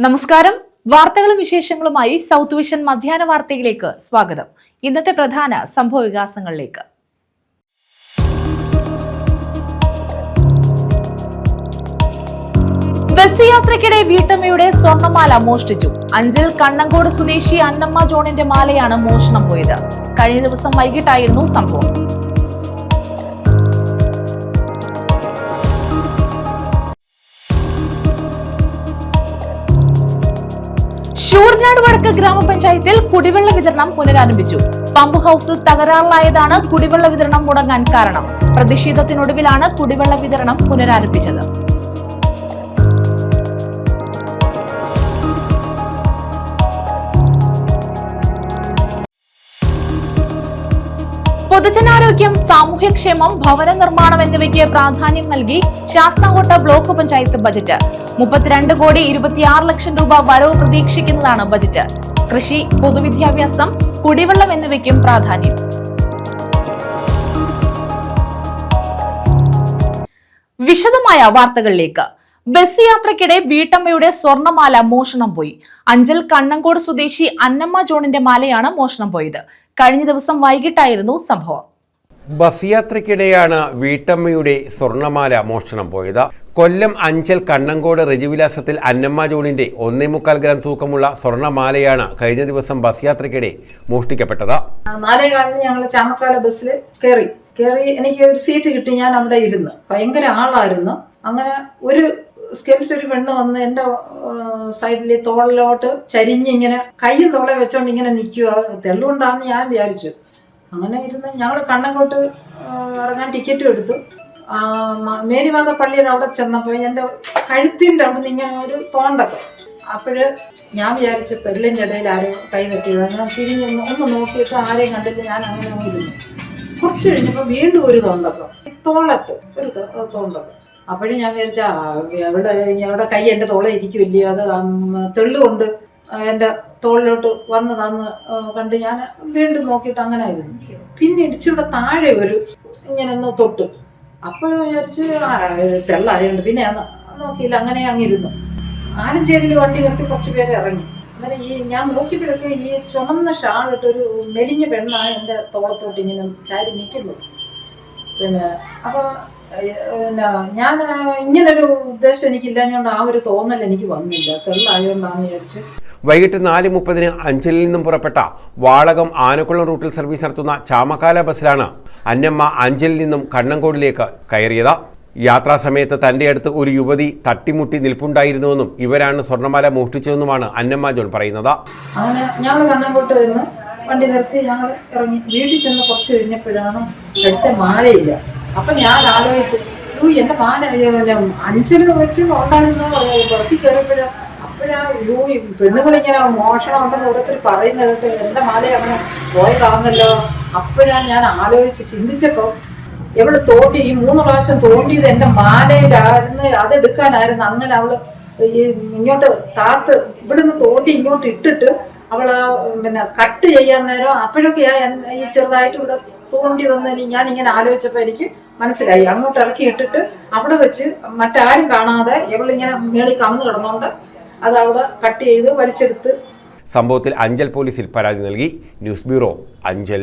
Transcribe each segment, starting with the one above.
നമസ്കാരം. വാർത്തകളും വിശേഷങ്ങളുമായി സൗത്ത് വിഷൻ മധ്യാഹ്ന വാർത്തയിലേക്ക് സ്വാഗതം. ഇന്നത്തെ പ്രധാന സംഭവ വികാസങ്ങളിലേക്ക്. ബസ് യാത്രയ്ക്കിടെ വീട്ടമ്മയുടെ സ്വർണ്ണമാല മോഷ്ടിച്ചു. അഞ്ചൽ കണ്ണങ്കോട് സ്വദേശി അന്നമ്മ ജോണിന്റെ മാലയാണ് മോഷണം പോയത്. കഴിഞ്ഞ ദിവസം വൈകിട്ടായിരുന്നു സംഭവം. ഷൂർനാട് വടക്ക് ഗ്രാമപഞ്ചായത്തിൽ കുടിവെള്ള വിതരണം പുനരാരംഭിച്ചു. പമ്പ് ഹൌസ് തകരാറിലായതാണ് കുടിവെള്ള വിതരണം മുടങ്ങാൻ കാരണം. പ്രതിഷേധത്തിനൊടുവിലാണ് കുടിവെള്ള വിതരണം പുനരാരംഭിച്ചത്. പൊതുജനാരോഗ്യം, സാമൂഹ്യക്ഷേമം, ഭവന നിർമ്മാണം എന്നിവയ്ക്ക് പ്രാധാന്യം നൽകി ശാസ്താംകോട്ട ബ്ലോക്ക് പഞ്ചായത്ത് ബജറ്റ്. 32,26,00,000 രൂപ വരവ് പ്രതീക്ഷിക്കുന്നതാണ് ബജറ്റ്. കൃഷി, പൊതുവിദ്യാഭ്യാസം, കുടിവെള്ളം എന്നിവയ്ക്കും പ്രാധാന്യം. വിശദമായ വാർത്തകളിലേക്ക്. ബസ് യാത്രയ്ക്കിടെ വീട്ടമ്മയുടെ സ്വർണ്ണമാല മോഷണം പോയി. അഞ്ചൽ കണ്ണങ്കോട് സ്വദേശി അന്നമ്മ ജോണിന്റെ മാലയാണ് മോഷണം പോയത്. കഴിഞ്ഞ ദിവസം വൈകിട്ടായിരുന്നു സംഭവം. ബസ് യാത്രയ്ക്കിടെയാണ് വീട്ടമ്മയുടെ സ്വർണ്ണമാല മോഷണം പോയത്. കൊല്ലം അഞ്ചൽ കണ്ണങ്കോട് റെജിവിലാസത്തിൽ അന്നമ്മ ജോണിന്റെ 1.25 ഗ്രാം തൂക്കമുള്ള സ്വർണ്ണമാലയാണ് കഴിഞ്ഞ ദിവസം ബസ് യാത്രയ്ക്കിടെ മോഷ്ടിക്കപ്പെട്ടത്. 4:15 ഞങ്ങൾ ചാമക്കാല ബസ്സിൽ കയറി എനിക്ക് ഒരു സീറ്റ് കിട്ടി. ഞാൻ അവിടെ ഇരുന്ന് ഭയങ്കര ആളായിരുന്നു. അങ്ങനെ ഒരു സ്കെൽറ്റ് ഒരു പെണ്ണ് വന്ന് എൻ്റെ സൈഡിൽ തോളിലോട്ട് ചരിഞ്ഞിങ്ങനെ കയ്യും തോളെ വെച്ചോണ്ട് ഇങ്ങനെ നിൽക്കുക. തെള്ളുകൊണ്ടാന്ന് ഞാൻ വിചാരിച്ചു. അങ്ങനെ ഇരുന്ന് ഞങ്ങൾ കണ്ണങ്കോട്ട് ഇറങ്ങാൻ ടിക്കറ്റും എടുത്തു. മേരിമാത പള്ളിയുടെ അവിടെ ചെന്നപ്പോൾ എൻ്റെ കഴുത്തിൻ്റെ അവിടെ നിന്ന് ഇങ്ങനെ ഒരു തോണ്ടൊക്കെ. അപ്പോഴ് ഞാൻ വിചാരിച്ചു തെള്ളിൻ്റെ ഇടയിൽ ആരും കൈ തട്ടിയതാണ്. ഞാൻ തിരിഞ്ഞൊന്ന് ഒന്ന് നോക്കിയിട്ട് ആരെയും കണ്ടില്ല. ഞാൻ അങ്ങനെ ഇരുന്നു. കുറച്ച് കഴിഞ്ഞപ്പോൾ വീണ്ടും ഒരു തോണ്ടൊക്കെ, തോളത്ത് ഒരു തോണ്ടൊക്കെ. അപ്പോഴും ഞാൻ വിചാരിച്ച എവിടെ കൈ എൻ്റെ തോളെ ഇരിക്കുമല്ലയോ, അത് തെള്ളുകൊണ്ട് എൻ്റെ തോളിലോട്ട് വന്നതാന്ന് കണ്ട് ഞാൻ വീണ്ടും നോക്കിയിട്ട് അങ്ങനെ ആയിരുന്നു. പിന്നെ ഇടിച്ചിവിടെ താഴെ ഒരു ഇങ്ങനെ ഒന്ന് തൊട്ടു. അപ്പോൾ വിചാരിച്ച് തെള്ളായുണ്ട്. പിന്നെ നോക്കിയില്ല, അങ്ങനെ അങ്ങിരുന്നു. ആലഞ്ചേരിയിൽ വണ്ടി നിർത്തി കുറച്ച് പേര് ഇറങ്ങി. അങ്ങനെ ഞാൻ നോക്കിയപ്പോഴൊക്കെ ഈ ചുമന്ന ഷാളിട്ടൊരു മെലിഞ്ഞ പെണ്ണാണ് എൻ്റെ തോളത്തോട്ട് ഇങ്ങനെ ചാരി നിൽക്കുന്നത്. പിന്നെ അപ്പോൾ ഞാൻ ഇങ്ങനൊരു ഉദ്ദേശം എനിക്കില്ലാഞ്ഞോണ്ട് ആ ഒരു തോന്നൽ എനിക്ക് വന്നില്ല. തെള്ളായോണ്ടാന്ന് വിചാരിച്ച്. വൈകിട്ട് 4:30 അഞ്ചലിൽ നിന്നും പുറപ്പെട്ട വാളകം ആനക്കുളം റൂട്ടിൽ സർവീസ് നടത്തുന്ന ചാമക്കാല ബസ്സിലാണ് അന്നമ്മ അഞ്ചലിൽ നിന്നും കണ്ണങ്കോടിലേക്ക് കയറിയത്. യാത്രാസമയത്ത് തന്റെ അടുത്ത് ഒരു യുവതി തട്ടിമുട്ടി നിൽപ്പുണ്ടായിരുന്നുവെന്നും ഇവരാണ് സ്വർണ്ണമാല മോഷ്ടിച്ചതെന്നുമാണ് അന്നമ്മ ജോൺ പറയുന്നത്. അങ്ങനെ ഞങ്ങൾ കണ്ണങ്കോട്ട് നിന്ന് വണ്ടി നിർത്തി ഞങ്ങൾ ഇറങ്ങി. വീട്ടിൽ ചെന്ന് കുറച്ച് കഴിഞ്ഞപ്പോഴാണ് അടുത്ത മാലയില്ല. അപ്പൊ ഞാൻ ആലോചിച്ചു, എന്റെ മാല അഞ്ചല് വെച്ച് ഉണ്ടായിരുന്നു. ബസ്സിൽ കയറിയപ്പോഴാ പെണ്ണുങ്ങളിങ്ങനെ മോഷണം ഉണ്ടെന്ന് ഓരോരുത്തർ പറയുന്നത് എന്റെ മാല അങ്ങനെ പോയതാണല്ലോ. അപ്പോഴാണ് ഞാൻ ആലോചിച്ച് ചിന്തിച്ചപ്പോ എവിടെ തോണ്ടി ഈ 3 പ്രാവശ്യം തോണ്ടിയത് എന്റെ മാലയിലായിരുന്നു. അതെടുക്കാനായിരുന്നു. അങ്ങനെ അവള് ഈ ഇങ്ങോട്ട് താത്ത് ഇവിടുന്ന് തോണ്ടി ഇങ്ങോട്ട് ഇട്ടിട്ട് അവള് പിന്നെ കട്ട് ചെയ്യാൻ നേരം അപ്പോഴൊക്കെയാ ഈ ചെറുതായിട്ട് ഇവിടെ തോണ്ടി തന്നെ. ഞാൻ ഇങ്ങനെ ആലോചിച്ചപ്പോ എനിക്ക് മനസ്സിലായി. അങ്ങോട്ട് ഇറക്കി ഇട്ടിട്ട് അവിടെ വെച്ച് മറ്റാരും കാണാതെ ഇവളിങ്ങനെ മേളിൽ കമന്ന് കിടന്നോണ്ട് അത് അവിടെ കട്ട് ചെയ്ത് വലിച്ചെടുത്ത്. സംഭവത്തിൽ അഞ്ചൽ പോലീസിൽ പരാതി നൽകി. News bureau, Anchal.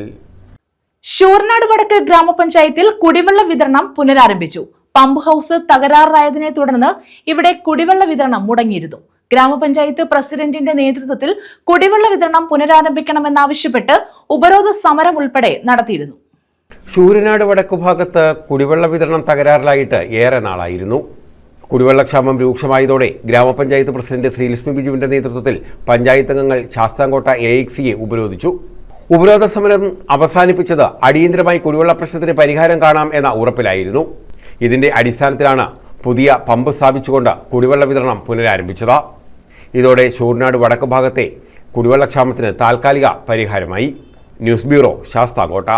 ഷൂർനാട് വടക്ക് ഗ്രാമപഞ്ചായത്തിൽ കുടിവെള്ള വിതരണം പുനരാരംഭിച്ചു. പമ്പ് ഹൌസ് തകരാറായതിനെ തുടർന്ന് ഇവിടെ കുടിവെള്ള വിതരണം മുടങ്ങിയിരുന്നു. ഗ്രാമപഞ്ചായത്ത് പ്രസിഡന്റിന്റെ നേതൃത്വത്തിൽ കുടിവെള്ള വിതരണം പുനരാരംഭിക്കണമെന്നാവശ്യപ്പെട്ട് ഉപരോധ സമരം ഉൾപ്പെടെ നടത്തിയിരുന്നു. ശൂരനാട് വടക്കുഭാഗത്ത് കുടിവെള്ള വിതരണം തകരാറിലായിട്ട് ഏറെ നാളായിരുന്നു. കുടിവെള്ളക്ഷാമം രൂക്ഷമായതോടെ ഗ്രാമപഞ്ചായത്ത് പ്രസിഡന്റ് ശ്രീലക്ഷ്മി ബിജുവിന്റെ നേതൃത്വത്തിൽ പഞ്ചായത്ത് അംഗങ്ങൾ ശാസ്താംകോട്ട AXCയെ ഉപരോധിച്ചു. ഉപരോധ സമരം അവസാനിപ്പിച്ചത് അടിയന്തരമായി കുടിവെള്ള പ്രശ്നത്തിന് പരിഹാരം കാണാം എന്ന ഉറപ്പിലായിരുന്നു. ഇതിന്റെ അടിസ്ഥാനത്തിലാണ് പുതിയ പമ്പ് സ്ഥാപിച്ചുകൊണ്ട് കുടിവെള്ള വിതരണം പുനരാരംഭിച്ചത്. ഇതോടെ ശൂർനാട് വടക്ക് ഭാഗത്തെ കുടിവെള്ളക്ഷാമത്തിന് താൽക്കാലിക പരിഹാരമായി. News bureau, Sasthamcotta.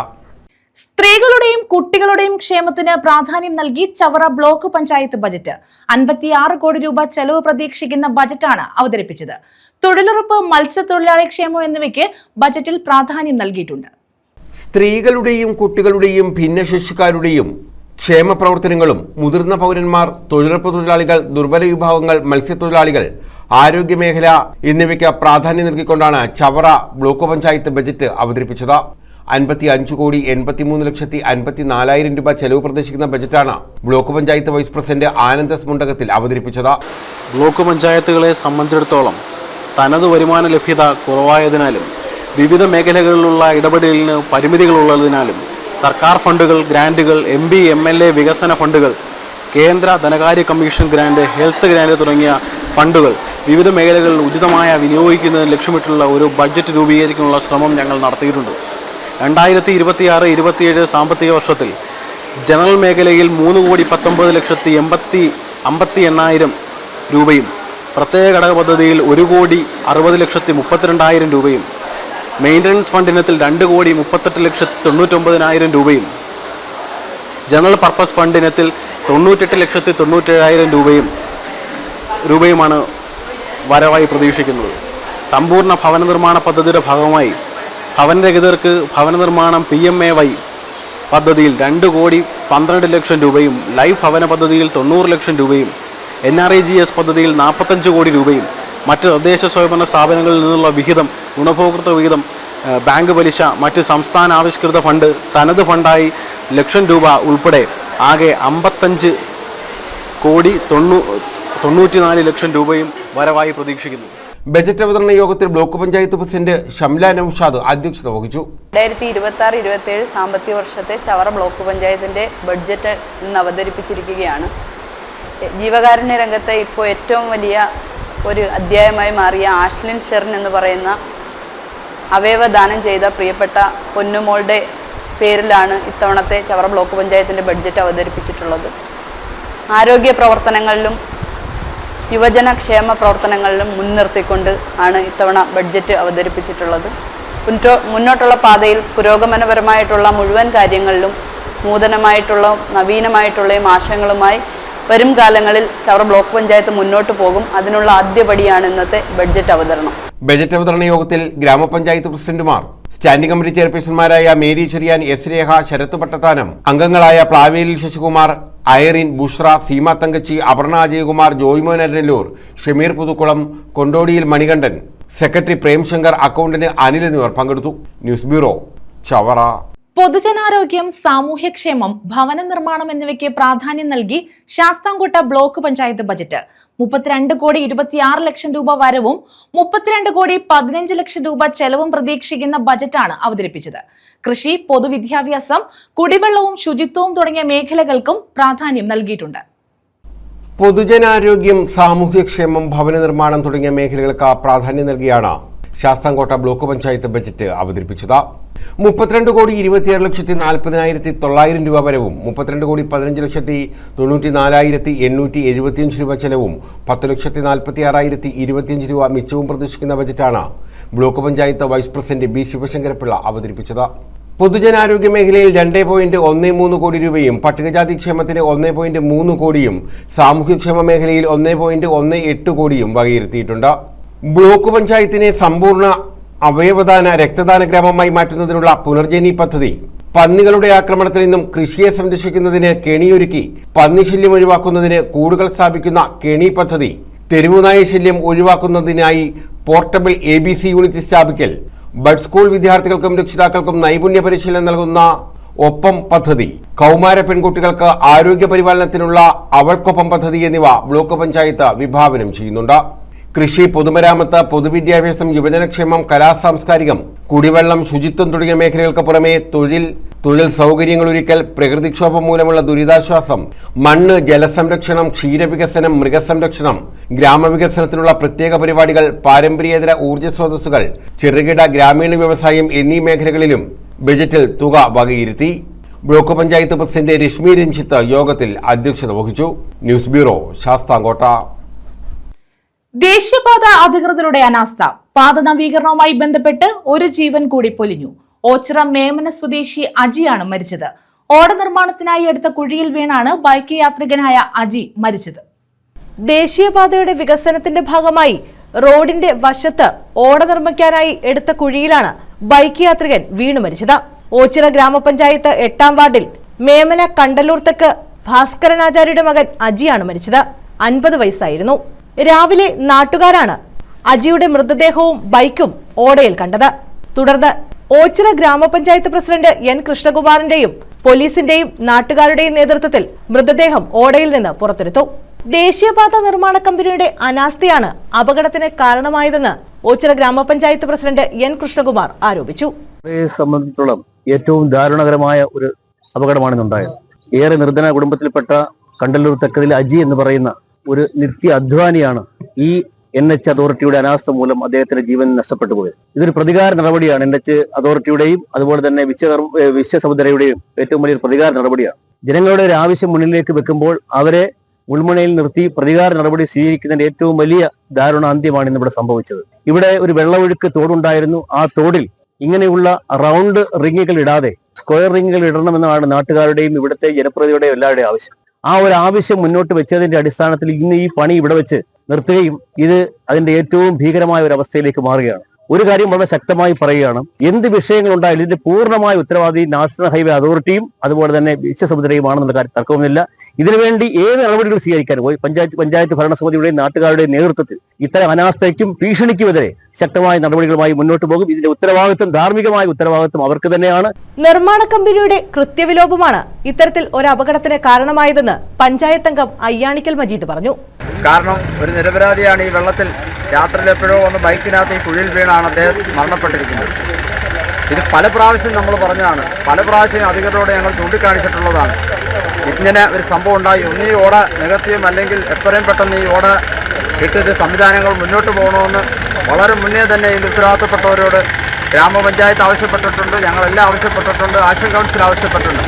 സ്ത്രീകളുടെയും കുട്ടികളുടെയും ക്ഷേമത്തിന് പ്രാധാന്യം നൽകി ചവറ ബ്ലോക്ക് പഞ്ചായത്ത് ബജറ്റ്. 56 കോടി രൂപ ചെലവ് പ്രതീക്ഷിക്കുന്ന ബജറ്റാണ് അവതരിപ്പിച്ചത്. തൊഴിലുറപ്പ്, മത്സ്യത്തൊഴിലാളി ക്ഷേമം എന്നിവയ്ക്ക് ബജറ്റിൽ പ്രാധാന്യം നൽകിയിട്ടുണ്ട്. സ്ത്രീകളുടെയും കുട്ടികളുടെയും ഭിന്നശേഷിക്കാരുടെയും ക്ഷേമ പ്രവർത്തനങ്ങളും മുതിർന്ന പൗരന്മാർ, തൊഴിലുറപ്പ് തൊഴിലാളികൾ, ദുർബല വിഭാഗങ്ങൾ, മത്സ്യത്തൊഴിലാളികൾ, ആരോഗ്യമേഖല എന്നിവയ്ക്ക് പ്രാധാന്യം നൽകിക്കൊണ്ടാണ് ചവറ ബ്ലോക്ക് പഞ്ചായത്ത് ബജറ്റ് അവതരിപ്പിച്ചത്. 55,83,54,000 രൂപ ചെലവ് പ്രതീക്ഷിക്കുന്ന ബജറ്റാണ് block panchayat vice president ആനന്ദസ് Mundakathil അവതരിപ്പിച്ചത്. ബ്ലോക്ക് പഞ്ചായത്തുകളെ സംബന്ധിച്ചിടത്തോളം തനത് വരുമാന ലഭ്യത കുറവായതിനാലും വിവിധ മേഖലകളിലുള്ള ഇടപെടലിന് പരിമിതികളുള്ളതിനാലും സർക്കാർ ഫണ്ടുകൾ, ഗ്രാൻറ്റുകൾ, MP, MLA വികസന ഫണ്ടുകൾ, കേന്ദ്ര ധനകാര്യ കമ്മീഷൻ ഗ്രാൻഡ്, ഹെൽത്ത് ഗ്രാൻഡ് തുടങ്ങിയ ഫണ്ടുകൾ വിവിധ മേഖലകളിൽ ഉചിതമായി വിനിയോഗിക്കുന്നതിന് ലക്ഷ്യമിട്ടുള്ള ഒരു ബഡ്ജറ്റ് രൂപീകരിക്കാനുള്ള ശ്രമം ഞങ്ങൾ നടത്തിയിട്ടുണ്ട്. 2026-27 സാമ്പത്തിക വർഷത്തിൽ ജനറൽ മേഖലയിൽ 3,19,50,000 രൂപയും, പ്രത്യേക ഘടക പദ്ധതിയിൽ 1,60,32,000 രൂപയും, മെയിൻ്റനൻസ് ഫണ്ട് ഇനത്തിൽ 2,38,99,000 രൂപയും, ജനറൽ പർപ്പസ് ഫണ്ട് ഇനത്തിൽ 98,97,000 രൂപയുമാണ് വരവായി പ്രതീക്ഷിക്കുന്നത്. സമ്പൂർണ്ണ ഭവന നിർമ്മാണ പദ്ധതിയുടെ ഭാഗമായി ഭവനരഹിതർക്ക് ഭവന നിർമ്മാണം PMAY പദ്ധതിയിൽ 2,12,00,000 രൂപയും, ലൈഫ് ഭവന പദ്ധതിയിൽ 90 ലക്ഷം രൂപയും, NREGS പദ്ധതിയിൽ 45 കോടി രൂപയും, മറ്റ് തദ്ദേശ സ്വയംഭരണ സ്ഥാപനങ്ങളിൽ നിന്നുള്ള വിഹിതം, ഗുണഭോക്തൃ വിഹിതം, ബാങ്ക് പലിശ, മറ്റ് സംസ്ഥാന ആവിഷ്കൃത ഫണ്ട്, തനത് ഫണ്ടായി ലക്ഷം രൂപ ഉൾപ്പെടെ ആകെ 55,94,00,000 രൂപയും വരവായി പ്രതീക്ഷിക്കുന്നു. ബജറ്റ് അവതരണ യോഗത്തിൽ ബ്ലോക്ക് പഞ്ചായത്ത് പ്രസിഡന്റ് ഷംല നൌഷാദ് അധ്യക്ഷത വഹിച്ചു. 2026-27 സാമ്പത്തിക വർഷത്തെ ചവറ ബ്ലോക്ക് പഞ്ചായത്തിൻ്റെ ബഡ്ജറ്റ് ഇന്ന് അവതരിപ്പിച്ചിരിക്കുകയാണ്. ജീവകാരുണ്യ രംഗത്തെ ഇപ്പോൾ ഏറ്റവും വലിയ ഒരു അധ്യായമായി മാറിയ ആഷ്ലിൻ ഷെറിൻ എന്ന് പറയുന്ന അവയവദാനം ചെയ്ത പ്രിയപ്പെട്ട പൊന്നുമോളുടെ പേരിലാണ് ഇത്തവണത്തെ ചവറ ബ്ലോക്ക് പഞ്ചായത്തിൻ്റെ ബഡ്ജറ്റ് അവതരിപ്പിച്ചിട്ടുള്ളത്. ആരോഗ്യ പ്രവർത്തനങ്ങളിലും യുവജനക്ഷേമ പ്രവർത്തനങ്ങളിലും മുൻനിർത്തിക്കൊണ്ട് ആണ് ഇത്തവണ ബഡ്ജറ്റ് അവതരിപ്പിച്ചിട്ടുള്ളത്. മുന്നോട്ടുള്ള പാതയിൽ പുരോഗമനപരമായിട്ടുള്ള മുഴുവൻ കാര്യങ്ങളിലും നൂതനമായിട്ടുള്ള നവീനമായിട്ടുള്ള ആശയങ്ങളുമായി വരും കാലങ്ങളിൽ ചവറ ബ്ലോക്ക് പഞ്ചായത്ത് മുന്നോട്ട് പോകും. അതിനുള്ള ആദ്യപടിയാണ് ഇന്നത്തെ ബഡ്ജറ്റ് അവതരണം. ബജറ്റ് അവതരണ യോഗത്തിൽ ഗ്രാമപഞ്ചായത്ത് പ്രസിഡന്റുമാർ, സ്റ്റാൻഡിംഗ് കമ്മിറ്റി ചെയർപേഴ്സൺമാരായ മേരി ചെറിയാൻ, S രേഖ, ശരത്ത് പട്ടത്താനം, അംഗങ്ങളായ പ്ലാവേലിൽ ശശികുമാർ, ഐറിൻ, ബുഷ്ര, സീമ തങ്കച്ചി, അപർണ അജയകുമാർ, ജോയ്മോൻ അരനല്ലൂർ, ഷമീർ പുതുക്കുളം, കൊണ്ടോടിയിൽ മണികണ്ഠൻ, സെക്രട്ടറി പ്രേംശങ്കർ, അക്കൗണ്ടന്റ് അനിൽ എന്നിവർ പങ്കെടുത്തു. News bureau, Chavara. പൊതുജനാരോഗ്യം, സാമൂഹ്യക്ഷേമം, ഭവന നിർമ്മാണം എന്നിവയ്ക്ക് പ്രാധാന്യം നൽകി ശാസ്താംകോട്ട ബ്ലോക്ക് പഞ്ചായത്ത് ബജറ്റ് 32,26,00,000 രൂപ വരവും 32,15,00,000 രൂപ ചെലവും പ്രതീക്ഷിക്കുന്ന ബജറ്റാണ് അവതരിപ്പിച്ചത്. കൃഷി, പൊതുവിദ്യാഭ്യാസം, കുടിവെള്ളവും ശുചിത്വവും തുടങ്ങിയ മേഖലകൾക്കും പ്രാധാന്യം നൽകിയിട്ടുണ്ട്. പൊതുജനാരോഗ്യം, സാമൂഹ്യക്ഷേമം, ഭവന നിർമ്മാണം തുടങ്ങിയ മേഖലകൾക്ക് പ്രാധാന്യം നൽകിയാണ് ശാസ്താംകോട്ട ബ്ലോക്ക് പഞ്ചായത്ത് ബജറ്റ് അവതരിപ്പിച്ചത്. 32,26,40,900 രൂപ വരവും 32,15,94,875 രൂപ ചെലവും 10,46,025 രൂപ മിച്ചവും പ്രതീക്ഷിക്കുന്ന ബജറ്റാണ് block panchayat vice president B Sivasankarapillai അവതരിപ്പിച്ചത്. പൊതുജനാരോഗ്യ മേഖലയിൽ 2.13 കോടി രൂപയും, പട്ടികജാതി ക്ഷേമത്തിന് 1.3 കോടിയും, സാമൂഹ്യക്ഷേമ മേഖലയിൽ 1.18 കോടിയും വകയിരുത്തിയിട്ടുണ്ട്. ബ്ലോക്ക് പഞ്ചായത്തിനെ സമ്പൂർണ്ണ അവയവദാന രക്തദാന ഗ്രാമമായി മാറ്റുന്നതിനുള്ള പുനർജനി പദ്ധതി, പന്നികളുടെ ആക്രമണത്തിൽ നിന്നും കൃഷിയെ സംരക്ഷിക്കുന്നതിന് കെണിയൊരുക്കി പന്നിശല്യം ഒഴിവാക്കുന്നതിന് കൂടുകൾ സ്ഥാപിക്കുന്ന കെണി പദ്ധതി, തെരുവുനായ ശല്യം ഒഴിവാക്കുന്നതിനായി പോർട്ടബിൾ ABC യൂണിറ്റ് സ്ഥാപിക്കൽ, ബഡ് സ്കൂൾ വിദ്യാർത്ഥികൾക്കും രക്ഷിതാക്കൾക്കും നൈപുണ്യ പരിശീലനം നൽകുന്ന ഒപ്പം പദ്ധതി, കൗമാര പെൺകുട്ടികൾക്ക് ആരോഗ്യ പരിപാലനത്തിനുള്ള അവൾക്കൊപ്പം പദ്ധതി എന്നിവ ബ്ലോക്ക് പഞ്ചായത്ത് വിഭാവനം ചെയ്യുന്നുണ്ട്. കൃഷി, പൊതുമരാമത്ത്, പൊതുവിദ്യാഭ്യാസം, യുവജനക്ഷേമം, കലാസാംസ്കാരികം, കുടിവെള്ളം, ശുചിത്വം തുടങ്ങിയ മേഖലകൾക്ക് പുറമെ തൊഴിൽ സൗകര്യങ്ങളൊരുക്കൽ, പ്രകൃതിക്ഷോഭം മൂലമുള്ള ദുരിതാശ്വാസം, മണ്ണ്, ജലസംരക്ഷണം, ക്ഷീരവികസനം, മൃഗസംരക്ഷണം, ഗ്രാമവികസനത്തിനുള്ള പ്രത്യേക പരിപാടികൾ, പാരമ്പര്യേതര ഊർജ്ജ സ്രോതസ്സുകൾ, ചെറുകിട ഗ്രാമീണ വ്യവസായം എന്നീ മേഖലകളിലും ബജറ്റിൽ തുക വകയിരുത്തി. ബ്ലോക്ക് പഞ്ചായത്ത് പ്രസിഡന്റ് രശ്മി രഞ്ജിത്ത് യോഗത്തിൽ അധ്യക്ഷത വഹിച്ചു. News bureau, Sasthamcotta. ദേശീയപാത അധികൃതരുടെ അനാസ്ഥ, പാത നവീകരണവുമായി ബന്ധപ്പെട്ട് ഒരു ജീവൻ കൂടി പൊലിഞ്ഞു. ഓച്ചിറ മേമന സ്വദേശി അജിയാണ് മരിച്ചത്. ഓട നിർമ്മാണത്തിനായി എടുത്ത കുഴിയിൽ വീണാണ് ബൈക്ക് യാത്രികനായ അജി മരിച്ചത്. ദേശീയപാതയുടെ വികസനത്തിന്റെ ഭാഗമായി റോഡിന്റെ വശത്ത് ഓട നിർമ്മിക്കാനായി എടുത്ത കുഴിയിലാണ് ബൈക്ക് യാത്രികൻ വീണു മരിച്ചത്. ഓച്ചിറ ഗ്രാമപഞ്ചായത്ത് 8-ാം വാർഡിൽ മേമന കണ്ടലൂർ തെക്ക് ഭാസ്കരനാചാര്യയുടെ മകൻ അജിയാണ് മരിച്ചത്. 50 വയസ്സായിരുന്നു. രാവിലെ നാട്ടുകാരാണ് അജിയുടെ മൃതദേഹവും ബൈക്കും ഓടയിൽ കണ്ടത്. തുടർന്ന് ഓച്ചിറ ഗ്രാമപഞ്ചായത്ത് പ്രസിഡന്റ് എൻ കൃഷ്ണകുമാറിന്റെയും പോലീസിന്റെയും നാട്ടുകാരുടെയും നേതൃത്വത്തിൽ മൃതദേഹം ഓടയിൽ നിന്ന് പുറത്തെടുത്തു. ദേശീയപാത നിർമ്മാണ കമ്പനിയുടെ അനാസ്ഥയാണ് അപകടത്തിന് കാരണമായതെന്ന് ഓച്ചിറ ഗ്രാമപഞ്ചായത്ത് പ്രസിഡന്റ് എൻ കൃഷ്ണകുമാർ ആരോപിച്ചു. സംബന്ധിച്ചിടത്തോളം ഏറ്റവും ദാരുണകരമായ ഒരു അപകടമാണ് ഇന്നുണ്ടായത്. ഏറെ നിർധന കുടുംബത്തിൽപ്പെട്ട കണ്ടല്ലൂർ തെക്കതിൽ അജി എന്ന് പറയുന്ന ഒരു നിത്യ അധ്വാനിയാണ് ഈ NH അതോറിറ്റിയുടെ അനാസ്ഥ മൂലം അദ്ദേഹത്തിന്റെ ജീവൻ നഷ്ടപ്പെട്ടു പോയത്. ഇതൊരു പ്രതികാര നടപടിയാണ്. NH അതോറിറ്റിയുടെയും അതുപോലെ തന്നെ വിശ്വസമുദ്രയുടെയും ഏറ്റവും വലിയൊരു പ്രതികാര നടപടിയാണ്. ജനങ്ങളുടെ ഒരു ആവശ്യം മുന്നിലേക്ക് വെക്കുമ്പോൾ അവരെ മുൾമുനയിൽ നിർത്തി പ്രതികാര നടപടി സ്വീകരിക്കുന്നതിന്റെ ഏറ്റവും വലിയ ദാരുണ അന്ത്യമാണ് ഇന്നിവിടെ സംഭവിച്ചത്. ഇവിടെ ഒരു വെള്ളമൊഴുക്ക് തോടുണ്ടായിരുന്നു. ആ തോടിൽ ഇങ്ങനെയുള്ള റൗണ്ട് റിങ്ങുകൾ ഇടാതെ സ്ക്വയർ റിങ്ങുകൾ ഇടണമെന്നാണ് നാട്ടുകാരുടെയും ഇവിടുത്തെ ജനപ്രതിനിധിയുടെയും എല്ലാവരുടെയും ആവശ്യം. ആ ഒരു ആവശ്യം മുന്നോട്ട് വെച്ചതിന്റെ അടിസ്ഥാനത്തിൽ ഇന്ന് ഈ പണി ഇവിടെ വെച്ച് നിർത്തുകയും ഇത് അതിന്റെ ഏറ്റവും ഭീകരമായ ഒരു അവസ്ഥയിലേക്ക് മാറുകയാണ്. ഒരു കാര്യം വളരെ ശക്തമായി പറയുകയാണ്, എന്ത് വിഷയങ്ങളുണ്ടായാലും ഇതിന്റെ പൂർണ്ണമായ ഉത്തരവാദി നാഷണൽ ഹൈവേ അതോറിറ്റിയും അതുപോലെ തന്നെ വിശ്വസമുദ്രയുമാണെന്നുള്ള കാര്യം തർക്കമൊന്നുമില്ല. ഇതിനുവേണ്ടി ഏത് നടപടികൾ സ്വീകരിക്കാനും പഞ്ചായത്ത് ഭരണസമിതിയുടെയും നാട്ടുകാരുടെയും നേതൃത്വത്തിൽ ഇത്തരം അനാസ്ഥയ്ക്കും ഭീഷണിക്കുമെതിരെ ശക്തമായ നടപടികളുമായി മുന്നോട്ട് പോകും. ഇതിന്റെ ഉത്തരവാദിത്വം, ധാർമ്മികമായ ഉത്തരവാദിത്വം അവർക്ക് തന്നെയാണ്. നിർമ്മാണ കമ്പനിയുടെ കൃത്യവിലോപമാണ് ഇത്തരത്തിൽ ഒരു അപകടത്തിന് കാരണമായതെന്ന് പഞ്ചായത്ത് അംഗം അയ്യാണിക്കൽ മജീദ് പറഞ്ഞു. കാരണം ഒരു നിരപരാധിയാണ് ഈ വെള്ളത്തിൽ രാത്രിയിൽ എപ്പോഴോ വന്ന് ബൈക്കിനകത്ത് ഈ കുഴിയിൽ വീണാണ് അദ്ദേഹം മരണപ്പെട്ടിരിക്കുന്നത്. ഇത് പല പ്രാവശ്യം നമ്മൾ പറഞ്ഞതാണ്, പല പ്രാവശ്യം അധികൃതരോട് ഞങ്ങൾ ചൂണ്ടിക്കാണിച്ചിട്ടുള്ളതാണ്. ഇങ്ങനെ ഒരു സംഭവം ഉണ്ടായി, ഒന്ന് ഈ ഓട നികത്തിയും അല്ലെങ്കിൽ എത്രയും പെട്ടെന്ന് ഈ ഓട ഇട്ടിട്ട് സംവിധാനങ്ങൾ മുന്നോട്ട് പോകണമെന്ന് വളരെ മുന്നേ തന്നെ ഇതിൽ ഉത്തരവാദിത്തപ്പെട്ടവരോട് ഗ്രാമപഞ്ചായത്ത് ആവശ്യപ്പെട്ടിട്ടുണ്ട്, ഞങ്ങളെല്ലാം ആവശ്യപ്പെട്ടിട്ടുണ്ട്, ആക്ഷൻ കൗൺസിൽ ആവശ്യപ്പെട്ടിട്ടുണ്ട്.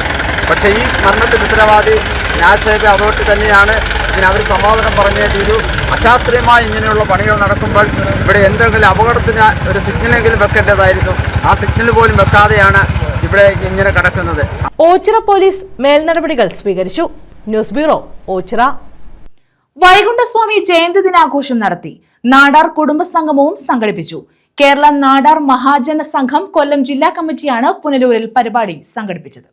പക്ഷേ ഈ മരണത്തിന് ഉത്തരവാദി നാഷണൽ ഹൈവേ അതോറിറ്റി തന്നെയാണ്. ഇതിനവർ സമാധാനം പറഞ്ഞേ തീരൂ. അശാസ്ത്രീയമായി ഇങ്ങനെയുള്ള പണികൾ നടക്കുമ്പോൾ ഇവിടെ എന്തെങ്കിലും അപകടത്തിന് ഒരു സിഗ്നലെങ്കിലും വെക്കേണ്ടതായിരുന്നു. ആ സിഗ്നൽ പോലും വെക്കാതെയാണ് ഇവിടെ ഇങ്ങനെ കിടക്കുന്നത്. ഓച്ചിറ പോലീസ് മേൽനടപടികൾ സ്വീകരിച്ചു. News bureau, Ochira. വൈകുണ്ഠസ്വാമി ജയന്തി ദിനാഘോഷം നടത്തി. നാടാർ കുടുംബ സംഗമവും സംഘടിപ്പിച്ചു. കേരള നാടാർ മഹാജന സംഘം കൊല്ലം ജില്ലാ കമ്മിറ്റിയാണ് പുനലൂരിൽ പരിപാടി സംഘടിപ്പിച്ചത്.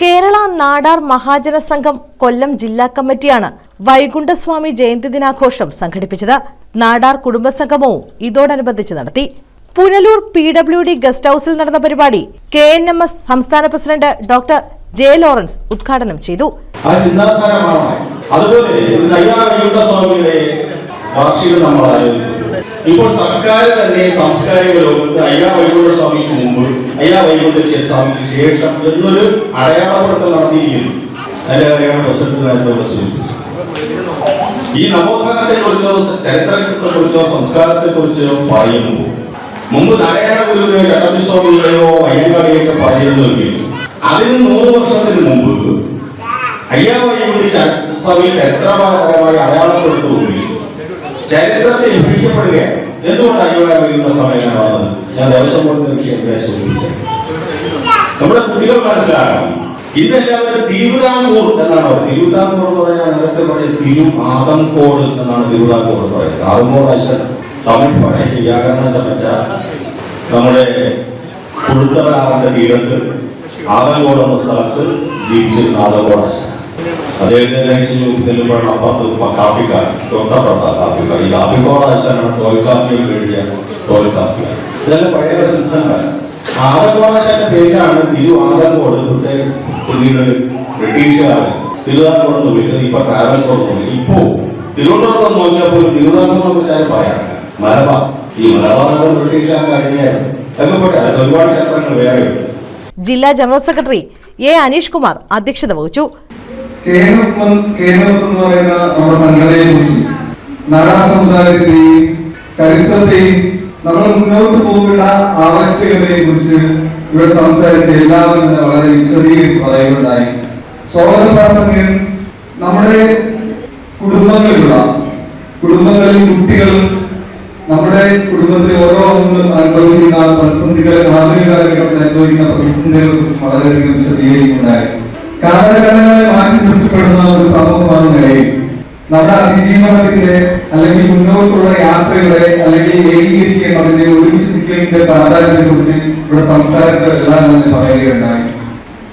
കേരള നാടാർ മഹാജന സംഘം കൊല്ലം ജില്ലാ കമ്മിറ്റിയാണ് വൈകുണ്ഠസ്വാമി ജയന്തി ദിനാഘോഷം സംഘടിപ്പിച്ചത്. നാടാർ കുടുംബ സംഗമവും ഇതോടനുബന്ധിച്ച് നടത്തി. പുനലൂർ PWD ഗസ്റ്റ് ഹൌസിൽ നടന്ന പരിപാടി KNMS സംസ്ഥാന പ്രസിഡന്റ് ഡോക്ടർ ജെ ലോറൻസ് ഉദ്ഘാടനം ചെയ്തു. ഇപ്പോൾ സർക്കാർ തന്നെ സാംസ്കാരിക ലോകത്ത് അയ്യാ വൈകുണ്ഠസ്വാമിക്ക് മുമ്പ് അയ്യാ വൈകുണ്ഠസ്വാമിക്ക് ശേഷം എന്നൊരു അടയാളപ്പെടുത്തൽ നടത്തിയിരിക്കുന്നു. അതിന്റെ കാര്യമാണ് പ്രശ്നത്തിൽ ഈ നവോത്ഥാനത്തെ കുറിച്ചോ ചരിത്രത്തെ കുറിച്ചോ സംസ്കാരത്തെ കുറിച്ചോ പറയുമ്പോൾ മുമ്പ് നാരായണ ഗുരുവിനെയോ ചട്ടമ്പിസ്വാമികളെയോ അയ്യങ്കാളിയൊക്കെ പറയുന്നെങ്കിൽ അതിന് 100 വർഷത്തിന് മുമ്പ് അയ്യാ വൈകുണ്ഠസ്വാമി ചരിത്രപരമായി അടയാളപ്പെടുത്തുകയും ചരിത്രത്തെ വിഭജിക്കപ്പെടുകയാണ്. എന്തുകൊണ്ട് അയ്യാ വൈകുണ്ഠസ്വാമിയാണ് വന്നത്? ഞാൻ ദേവസ്വം ബോർഡിന്റെ വിഷയത്തെ സൂചിപ്പിച്ചത്. നമ്മുടെ കുട്ടികൾ മനസ്സിലാക്കണം, ഇതെല്ലാവരും തിരുവിതാംകൂർ എന്നാണ് പറയുന്നത്. തിരുവിതാംകൂർ എന്ന് പറഞ്ഞാൽ നേരത്തെ പറഞ്ഞ തിരുആദംകോട് എന്നാണ് തിരുവിതാംകൂർ പറയുന്നത്. ആദംകോട് അച്ഛൻ തമിഴ് ഭാഷയ്ക്ക് വ്യാകരണം ചമച്ച നമ്മുടെ കുടുത്തവരാറിന്റെ തീരത്ത് ആദംകോട് എന്ന സ്ഥലത്ത് ജീവിച്ചിരുന്ന ആദംകോട് അച്ഛൻ. അദ്ദേഹത്തിന്റെ ചെല്ലുമ്പോഴാണ് അപ്പുറത്ത് കാപ്പിക്കാരൻ, തൊട്ടപ്പുറത്ത കാപ്പിക്കാർ. ഈ കാപ്പിക്കോട് അച്ഛനാണ് തോൽക്കാപ്പിയിൽ എഴുതിയ തോൽക്കാപ്പിയ. ഇതെല്ലാം പഴയ പ്രസിദ്ധന്മാർ. ആദംകോടാശാന്റെ പേരിലാണ് തിരുആദംകോട് പിന്നീട് ബ്രിട്ടീഷുകാർ തിരുവിതാംകൂർ എന്ന് വിളിച്ചത്. ഇപ്പൊ ട്രാവൻകൂർ എന്ന് വിളിക്കും. ഇപ്പോ തിരുവനന്തപുരം നോക്കിയപ്പോൾ തിരുവിതാംകൂറിനെ കുറിച്ചാണ് പറയാം. മലബാർ, ഈ മലബാർ ബ്രിട്ടീഷുകാരുടെ അടിമയായിരുന്നു. അതൊക്കെ പോട്ടെ, അതിൽ ഒരുപാട് ക്ഷേത്രങ്ങൾ വേറെയുണ്ട്. ജില്ലാ general secretary A Aneesh Kumar അധ്യക്ഷത വഹിച്ചു. KNMS എന്ന് പറയുന്ന നമ്മുടെ സംഘടനയെ കുറിച്ച് നാടാർ സമുദായത്തിന്റെയും ചരിത്രത്തെയും നമ്മൾ മുന്നോട്ട് പോകേണ്ട ആവശ്യകതയെ കുറിച്ച് ഇവിടെ സംസാരിച്ച എല്ലാവരും തന്നെ വളരെ വിശദീകരിച്ച് പറയുകയുണ്ടായി. സ്വാഗത പ്രാസംഗികൻ നമ്മുടെ കുടുംബങ്ങളിൽ കുട്ടികളും നമ്മുടെ കുടുംബത്തിലെ ഓരോ അംഗങ്ങളും അനുഭവിക്കുന്ന പ്രതിസന്ധികളെ, ആധുനിക കാലഘട്ടത്തിൽ അനുഭവിക്കുന്ന പ്രതിസന്ധികളെ കുറിച്ച് വളരെയധികം വിശദീകരിക്കുകയുണ്ടായി. കാലഘട്ടങ്ങളെ മാറ്റി നിർത്തപ്പെടുന്ന ഒരു സമൂഹമാണ് നിലയിൽ നമ്മുടെ അതിജീവനത്തിന്റെ അല്ലെങ്കിൽ മുന്നോട്ടുള്ള യാത്രയുടെ അല്ലെങ്കിൽ ഏകീകരിക്കേണ്ടതിന്റെ ഒരുമിച്ച് നിൽക്കുന്നതിന്റെ പ്രാധാന്യത്തെ കുറിച്ച് ഇവിടെ സംസാരിച്ചതെല്ലാം തന്നെ പറയുകയുണ്ടായി.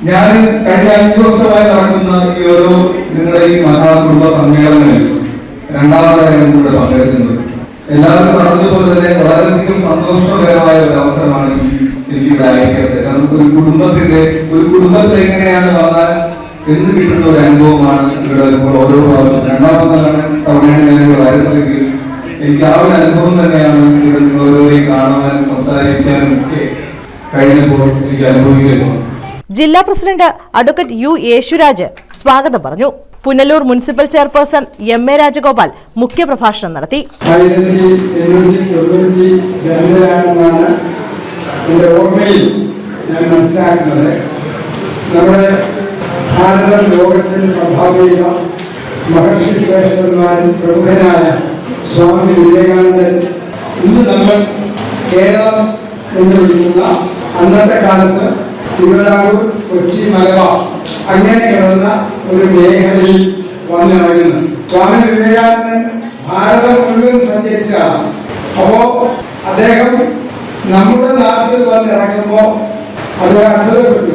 ഞാൻ കഴിഞ്ഞ 5 വർഷമായി നടക്കുന്ന ഈ ഓരോ നിങ്ങളുടെ ഈ മഹാകുടുംബ സമ്മേളനങ്ങളിൽ രണ്ടാമതായും കൂടെ പങ്കെടുക്കുന്നത്. എല്ലാവരും പറഞ്ഞതുപോലെ തന്നെ വളരെയധികം സന്തോഷകരമായ ഒരു അവസരമാണ് എനിക്കിവിടെ അയക്കുന്നത്. കാരണം ഒരു കുടുംബത്തിൽ എങ്ങനെയാണ് വന്നാൽ എന്ന് കിട്ടുന്ന ഒരു അനുഭവമാണ് ഇവിടെ ഓരോ പ്രാവശ്യം രണ്ടാമത്തെ തവണയാണ് ഞാൻ ഇവിടെ വരുന്നതെങ്കിൽ എനിക്ക് ആ ഒരു അനുഭവം തന്നെയാണ് ഇവിടെ നിങ്ങൾ ഓരോരെയും കാണുവാനും സംസാരിക്കാനും ഒക്കെ കഴിഞ്ഞപ്പോൾ എനിക്ക് അനുഭവിക്കുന്നു. ജില്ലാ പ്രസിഡന്റ് അഡ്വക്കേറ്റ് യു യേശുരാജ് സ്വാഗതം പറഞ്ഞു. Punalur municipal chairperson MA Rajagopal മുഖ്യപ്രഭാഷണം നടത്തി. 1892 എന്റെ ഓർമ്മയിൽ ഞാൻ മനസ്സിലാക്കുന്നത് നമ്മുടെ ഭാരതം ലോകത്തിന് സംഭാവന ചെയ്ത മഹർഷി ശ്രേഷ്ഠന്മാരിൽ പ്രമുഖനായ സ്വാമി വിവേകാനന്ദൻ ഇന്ന് നമ്മൾ കേരളം എന്ന് വിളിക്കുന്ന അന്നത്തെ കാലത്ത് തിരുവിതാംകൂർ, കൊച്ചി, മലബാർ അങ്ങനെ കിടന്ന ഒരു മേഖലയിൽ വന്നിറങ്ങുന്നു. സ്വാമി വിവേകാനന്ദൻ ഭാരതം മുഴുവൻ സഞ്ചരിച്ചാണ്. അപ്പോ അദ്ദേഹം നമ്മുടെ നാട്ടിൽ വന്നിറങ്ങുമ്പോ അദ്ദേഹം അത്ഭുതപ്പെട്ടു.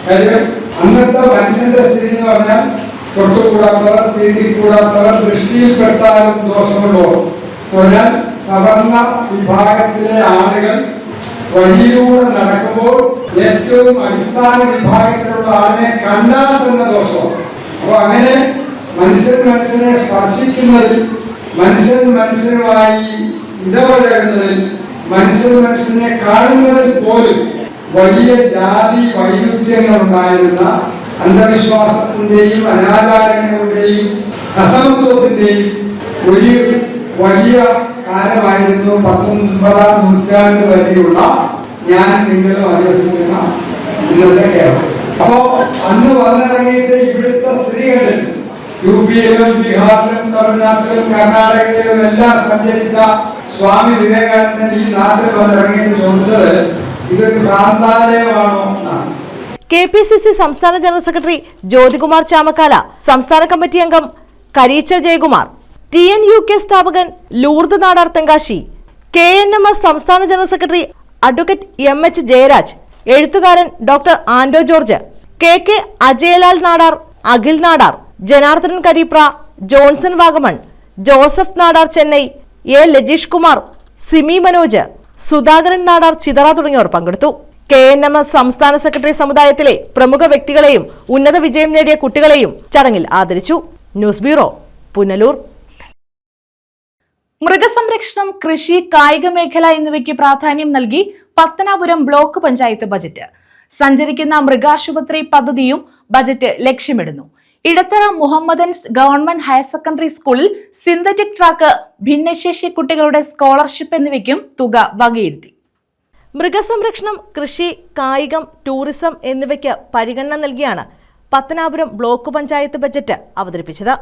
കാര്യം അന്നത്തെ മനുഷ്യന്റെ സ്ഥിതി എന്ന് പറഞ്ഞാൽ തൊട്ടുകൂടാത്തവർ, തീണ്ടിക്കൂടാത്തവർ, ദൃഷ്ടിയിൽപ്പെട്ടാലും ദോഷമുള്ളോ പറഞ്ഞാൽ സവർണ വിഭാഗത്തിലെ ആളുകൾ വഴിയിലൂടെ നടക്കുമ്പോൾ ഏറ്റവും അടിസ്ഥാന വിഭാഗത്തിലുള്ള ആളിനെ കണ്ടാൽ തന്നെ ദോഷം. അപ്പൊ അങ്ങനെ മനുഷ്യനെ സ്പർശിക്കുന്നതിൽ, മനുഷ്യനുമായി ഇടപഴകുന്നതിൽ, മനുഷ്യനെ കാണുന്നതിൽ പോലും വലിയ ജാതി വൈരുദ്ധ്യങ്ങൾ ഉണ്ടായിരുന്ന അന്ധവിശ്വാസത്തിന്റെയും അനാചാരങ്ങളുടെയും അസമത്വത്തിന്റെയും വലിയ കാലമായിരുന്നു 19ാം നൂറ്റാണ്ട് വരെയുള്ള ഞാൻ നിങ്ങളും അധിവസിക്കുന്ന ഇന്നത്തെ കേരളം. അപ്പോ അന്ന് വന്നിറങ്ങിയിട്ട് ഇവിടുത്തെ സ്ത്രീകളിൽ UP-യിലും ബീഹാറിലും തമിഴ്നാട്ടിലും കർണാടകയിലും എല്ലാം സഞ്ചരിച്ച സ്വാമി വിവേകാനന്ദൻ ഈ നാട്ടിൽ വന്നിറങ്ങിയിട്ട് ചോദിച്ചത് ഇതൊരു പ്രാന്താലയമാണോ എന്നാണ്. KPCC സംസ്ഥാന ജനറൽ സെക്രട്ടറി ജ്യോതികുമാർ ചാമക്കാല, സംസ്ഥാന കമ്മിറ്റി അംഗം കരീച്ചൽ ജയകുമാർ, TNUK സ്ഥാപകൻ ലൂർദ് നാടാർ തെങ്കാശി, KNMS സംസ്ഥാന general secretary advocate MH Jayaraj, എഴുത്തുകാരൻ doctor Ando George, KK Ajayalal Nadar, Akhil Nadar, Janardhanan Kareepra, Johnson Vagamon, Joseph Nadar Chennai, A Lajeesh Kumar, Simi Manoj, Sudhakaran Nadar Chithara തുടങ്ങിയവർ പങ്കെടുത്തു. KNMS സംസ്ഥാന സെക്രട്ടറി സമുദായത്തിലെ പ്രമുഖ വ്യക്തികളെയും ഉന്നത വിജയം നേടിയ കുട്ടികളെയും ചടങ്ങിൽ ആദരിച്ചു. News bureau, Punalur. മൃഗസംരക്ഷണം, കൃഷി, കായിക മേഖല എന്നിവയ്ക്ക് പ്രാധാന്യം നൽകി പത്തനാപുരം ബ്ലോക്ക് പഞ്ചായത്ത് ബജറ്റ്. സഞ്ചരിക്കുന്ന മൃഗാശുപത്രി പദ്ധതിയും ബജറ്റ് ലക്ഷ്യമിടുന്നു. Edathara Mohammedans government higher secondary സ്കൂളിൽ സിന്തറ്റിക് ട്രാക്ക്, ഭിന്നശേഷി കുട്ടികളുടെ സ്കോളർഷിപ്പ് എന്നിവയ്ക്കും തുക വകയിരുത്തി. മൃഗസംരക്ഷണം, കൃഷി, കായികം, ടൂറിസം എന്നിവയ്ക്ക് പരിഗണന നൽകിയാണ് പത്തനാപുരം ബ്ലോക്ക് പഞ്ചായത്ത് ബജറ്റ് അവതരിപ്പിച്ചത്.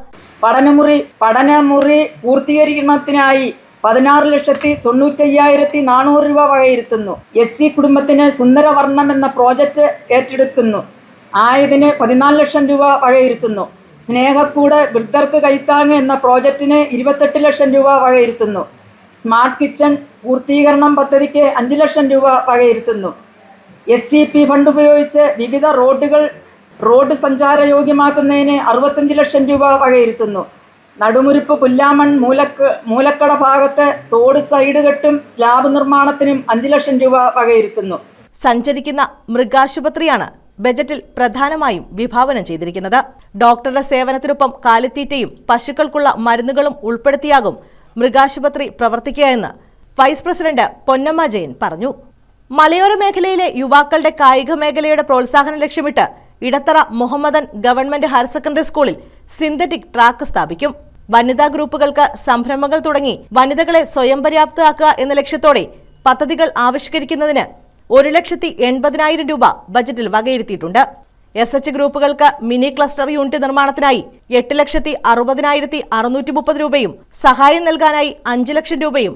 പഠനമുറി പൂർത്തീകരണത്തിനായി 16,95,400 രൂപ വകയിരുത്തുന്നു. SC കുടുംബത്തിന് സുന്ദരവർണ്ണം എന്ന പ്രോജക്റ്റ് ഏറ്റെടുക്കുന്നു. ആയതിന് 14 ലക്ഷം രൂപ വകയിരുത്തുന്നു. സ്നേഹക്കൂട് വൃദ്ധർക്ക് കൈത്താങ്ങ് എന്ന പ്രോജക്റ്റിന് 28 ലക്ഷം രൂപ വകയിരുത്തുന്നു. സ്മാർട്ട് കിച്ചൺ പൂർത്തീകരണം പദ്ധതിക്ക് 5 ലക്ഷം രൂപ വകയിരുത്തുന്നു. SCP ഫണ്ട് ഉപയോഗിച്ച് വിവിധ റോഡ് സഞ്ചാരയോഗ്യമാക്കുന്നതിന് 65 ലക്ഷം രൂപ വകയിരുത്തുന്നു. നടുമുരിപ്പ് പുല്ലാമൺ മൂലക്കട ഭാഗത്ത് തോട് സൈഡ് കെട്ടും സ്ലാബ് നിർമ്മാണത്തിനും 5 ലക്ഷം രൂപ വകയിരുത്തുന്നു. സഞ്ചരിക്കുന്ന മൃഗാശുപത്രിയാണ് ബജറ്റിൽ പ്രധാനമായും വിഭാവനം ചെയ്തിരിക്കുന്നത്. ഡോക്ടറുടെ സേവനത്തിനൊപ്പം കാലിത്തീറ്റയും പശുക്കൾക്കുള്ള മരുന്നുകളും ഉൾപ്പെടുത്തിയാകും മൃഗാശുപത്രി പ്രവർത്തിക്കുക എന്ന് വൈസ് പ്രസിഡന്റ് പൊന്നമ്മ ജയൻ പറഞ്ഞു. മലയോര മേഖലയിലെ യുവാക്കളുടെ കായിക മേഖലയുടെ പ്രോത്സാഹനം ലക്ഷ്യമിട്ട് Edathara Muhammadan government higher secondary സ്കൂളിൽ സിന്തറ്റിക് ട്രാക്ക് സ്ഥാപിക്കും. വനിതാ ഗ്രൂപ്പുകൾക്ക് സംരംഭങ്ങൾ തുടങ്ങി വനിതകളെ സ്വയം പര്യാപ്തരാക്കുക എന്ന ലക്ഷ്യത്തോടെ പദ്ധതികൾ ആവിഷ്കരിക്കുന്നതിന് 1,80,000 രൂപ ബജറ്റിൽ വകയിരുത്തിയിട്ടുണ്ട്. SH ഗ്രൂപ്പുകൾക്ക് മിനി ക്ലസ്റ്റർ യൂണിറ്റ് നിർമ്മാണത്തിനായി 8,60,630 രൂപയും സഹായം നൽകാനായി 5 ലക്ഷം രൂപയും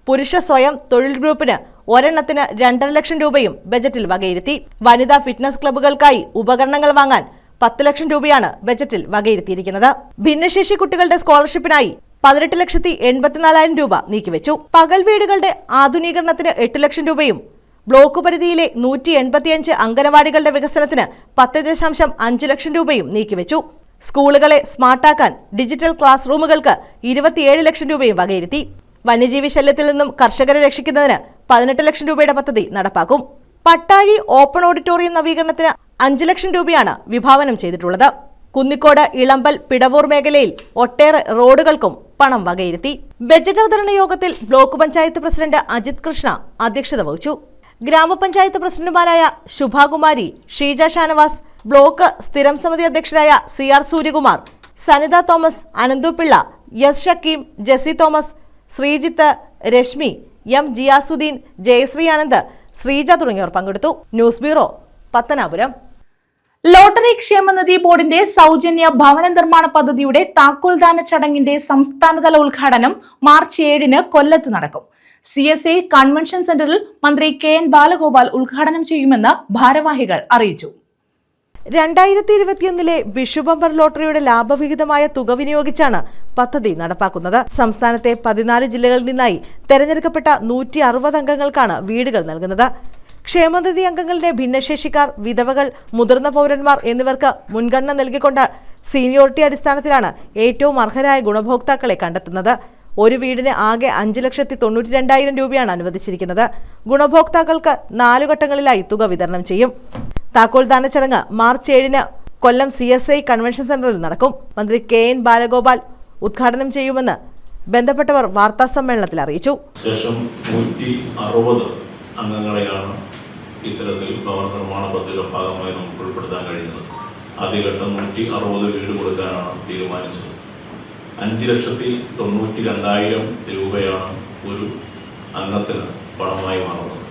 പുരുഷ സ്വയം തൊഴിൽ ഗ്രൂപ്പിന് ഒരെണ്ണത്തിന് 2.5 ലക്ഷം രൂപയും ബജറ്റിൽ വകയിരുത്തി. വനിതാ ഫിറ്റ്നസ് ക്ലബ്ബുകൾക്കായി ഉപകരണങ്ങൾ വാങ്ങാൻ 10 ലക്ഷം രൂപയാണ് ബജറ്റിൽ വകയിരുത്തിയിരിക്കുന്നത്. ഭിന്നശേഷി കുട്ടികളുടെ സ്കോളർഷിപ്പിനായി 18,84,000 രൂപ നീക്കിവെച്ചു. പകൽ വീടുകളുടെ ആധുനീകരണത്തിന് 8 ലക്ഷം രൂപയും ബ്ലോക്ക് പരിധിയിലെ 185 അംഗനവാടികളുടെ വികസനത്തിന് 10.5 ലക്ഷം രൂപയും നീക്കിവെച്ചു. സ്കൂളുകളെ സ്മാർട്ടാക്കാൻ ഡിജിറ്റൽ ക്ലാസ് റൂമുകൾക്ക് 27 ലക്ഷം രൂപയും വകയിരുത്തി. വന്യജീവി ശല്യത്തിൽ നിന്നും കർഷകരെ രക്ഷിക്കുന്നതിന് 18 ലക്ഷം രൂപയുടെ പദ്ധതി നടപ്പാക്കും. പട്ടാഴി ഓപ്പൺ ഓഡിറ്റോറിയം നവീകരണത്തിന് 5 ലക്ഷം രൂപയാണ് വിഭാവനം ചെയ്തിട്ടുള്ളത്. കുന്നിക്കോട്, ഇളമ്പൽ, പിടവൂർ മേഖലയിൽ ഒട്ടേറെ റോഡുകൾക്കും പണം വകയിരുത്തി. ബജറ്റ് അവതരണ യോഗത്തിൽ ബ്ലോക്ക് പഞ്ചായത്ത് പ്രസിഡന്റ് അജിത് കൃഷ്ണ അധ്യക്ഷത വഹിച്ചു. ഗ്രാമപഞ്ചായത്ത് പ്രസിഡന്റുമാരായ ശുഭാകുമാരി, ഷീജ ഷാനവാസ്, ബ്ലോക്ക് സ്ഥിരം സമിതി അധ്യക്ഷരായ CR Suryakumar, Sanitha Thomas, Ananthupillai, S Shakeem, Jessy Thomas, Sreejith, Reshmi, M Jiyasudheen, Jayasree Anand, Sreeja തുടങ്ങിയവർ പങ്കെടുത്തു. News bureau, Pathanapuram. ലോട്ടറി ക്ഷേമനിധി ബോർഡിന്റെ സൗജന്യ ഭവന നിർമ്മാണ പദ്ധതിയുടെ താക്കോൽദാന ചടങ്ങിന്റെ സംസ്ഥാനതല ഉദ്ഘാടനം മാർച്ച് 7-ന് കൊല്ലത്ത് നടക്കും. CSI കൺവെൻഷൻ സെന്ററിൽ മന്ത്രി KN ബാലഗോപാൽ ഉദ്ഘാടനം ചെയ്യുമെന്ന് ഭാരവാഹികൾ അറിയിച്ചു. 2021 വിഷു ബമ്പർ ലോട്ടറിയുടെ ലാഭവിഹിതമായ തുക വിനിയോഗിച്ചാണ് പദ്ധതി നടപ്പാക്കുന്നത്. സംസ്ഥാനത്തെ 14 ജില്ലകളിൽ നിന്നായി തെരഞ്ഞെടുക്കപ്പെട്ട 160 അംഗങ്ങൾക്കാണ് വീടുകൾ നൽകുന്നത്. ക്ഷേമനിധി അംഗങ്ങളുടെ ഭിന്നശേഷിക്കാർ, വിധവകൾ, മുതിർന്ന പൗരന്മാർ എന്നിവർക്ക് മുൻഗണന നൽകിക്കൊണ്ട് സീനിയോറിറ്റി അടിസ്ഥാനത്തിലാണ് ഏറ്റവും അർഹരായ ഗുണഭോക്താക്കളെ കണ്ടെത്തുന്നത്. ഒരു വീടിന് ആകെ 5,92,000 രൂപയാണ് അനുവദിച്ചിരിക്കുന്നത്. ഗുണഭോക്താക്കൾക്ക് 4 ഘട്ടങ്ങളിലായി തുക വിതരണം ചെയ്യും. താക്കോൽദാന ചടങ്ങ് മാർച്ച് 7-ന് കൊല്ലം CSI കൺവെൻഷൻ സെന്ററിൽ നടക്കും. മന്ത്രി KN ബാലഗോപാൽ ഉദ്ഘാടനം ചെയ്യുമെന്ന് ബന്ധപ്പെട്ടവർ വാർത്താ സമ്മേളനത്തിൽ അറിയിച്ചു. ശേഷം 160 അംഗങ്ങളെയാണ് ഇത്തരത്തിൽ ഭവന നിർമ്മാണ പദ്ധതിയുടെ ഭാഗമായി നമുക്ക് ഉൾപ്പെടുത്താൻ കഴിയുന്നത്. ആദ്യഘട്ടം 160 വീട് കൊടുക്കാനാണ് തീരുമാനിച്ചത്. 5,92,000 രൂപയാണ് ഒരു അംഗത്തിന് പണമായി മാറുന്നത്.